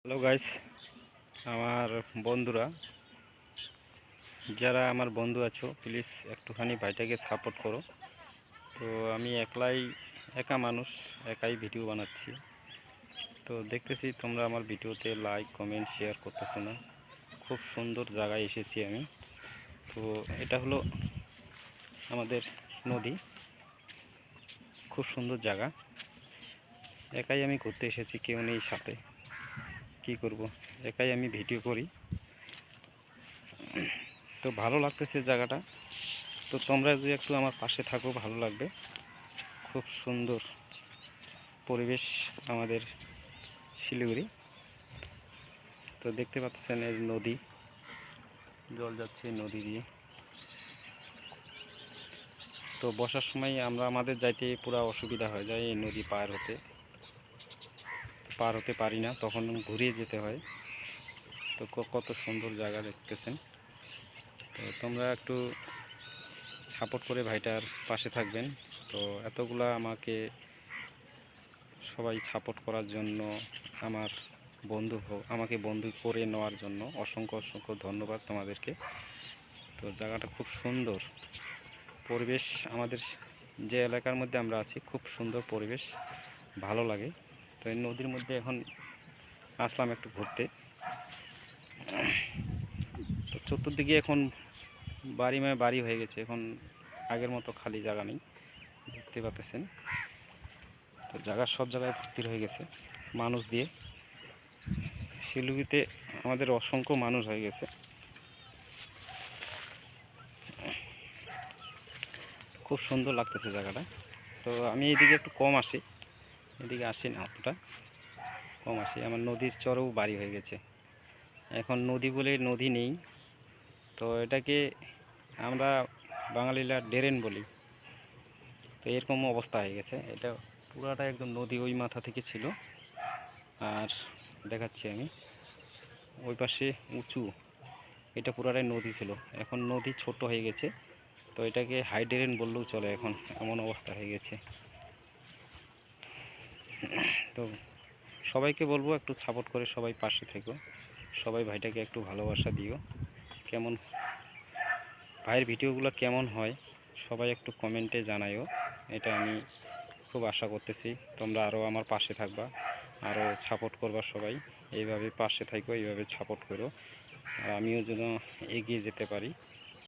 Hello guys, আমার বন্ধুরা, যারা আমার বন্ধু আছো প্লিজ একটুখানি ভাইটাকে সাপোর্ট করো। তো আমি একা মানুষ, একাই ভিডিও বানাচ্ছি। তো দেখতেছি তোমরা আমার ভিডিওতে লাইক কমেন্ট শেয়ার করতেছো না। খুব সুন্দর জায়গায় এসেছি আমি। তো এটা হলো আমাদের নদী, খুব সুন্দর জায়গা। একাই আমি ঘুরতে এসেছি, কেউ নেই সাথে। কি করব, একাই আমি ভিডিও করি। তো ভালো লাগতেছে জায়গাটা। তো তোমরা যদি একটু আমার পাশে থাকো ভালো লাগবে। খুব সুন্দর পরিবেশ আমাদের শিলিগুড়ি। তো দেখতে পাচ্ছেন এই নদী, জল যাচ্ছে নদী দিয়ে। তো বর্ষার সময় আমাদের যাইতে পুরো অসুবিধা হয়ে যায়, এই নদী পার হতে পারি না, তখন ঘুরিয়ে যেতে হয়। তো কত সুন্দর জায়গা দেখতেছেন। তো তোমরা একটু সাপোর্ট করে ভাইটার পাশে থাকবেন। তো এতগুলা সবাই সাপোর্ট করার জন্য, আমার আমাকে বন্ধু করে নেওয়ার জন্য অসংখ্য অসংখ্য ধন্যবাদ তোমাদেরকে। তো জায়গাটা খুব সুন্দর পরিবেশ, আমাদের যে এলাকার মধ্যে আমরা আছি খুব সুন্দর পরিবেশ, ভালো লাগে। তো এই নদীর মধ্যে এখন আসলাম একটু ঘুরতে। তো চতুর্দিকে এখন বাড়ি হয়ে গেছে, এখন আগের মতো খালি জায়গা নেই, দেখতে পাচ্ছেন। তো সব জায়গায় ভর্তি হয়ে গেছে মানুষ দিয়ে। শিলিগুড়িতে আমাদের অসংখ্য মানুষ হয়ে গেছে। খুব সুন্দর লাগতেছে জায়গাটা। তো আমি এদিকে একটু কম আসি, এদিকে আসি না অতটা, কম আসি। আমার নদীর চরেও বাড়ি হয়ে গেছে, এখন নদী বলে নদী নেই। তো এটাকে আমরা বাঙালিরা ড্রেন বলি। তো এরকম অবস্থা হয়ে গেছে, এটা পুরাটা একদম নদী ওই মাথা থেকে ছিল। আর দেখাচ্ছি আমি, ওই পাশে উঁচু, এটা পুরাটাই নদী ছিল, এখন নদী ছোট হয়ে গেছে। তো এটাকে হাই ড্রেন বললেও চলে, এখন এমন অবস্থা হয়ে গেছে। তো সবাইকে বলবো একটু সাপোর্ট করে সবাই পাশে থেকো, সবাই ভাইটাকে একটু ভালোবাসা দিও। কেমন ভাইয়ের ভিডিওগুলো কেমন হয় সবাই একটু কমেন্টে জানাইও, এটা আমি খুব আশা করতেছি। তোমরা আরও আমার পাশে থাকবা, আরও সাপোর্ট করবা সবাই। এইভাবে পাশে থাকো, এইভাবে সাপোর্ট করো, আর আমিও যেন এগিয়ে যেতে পারি।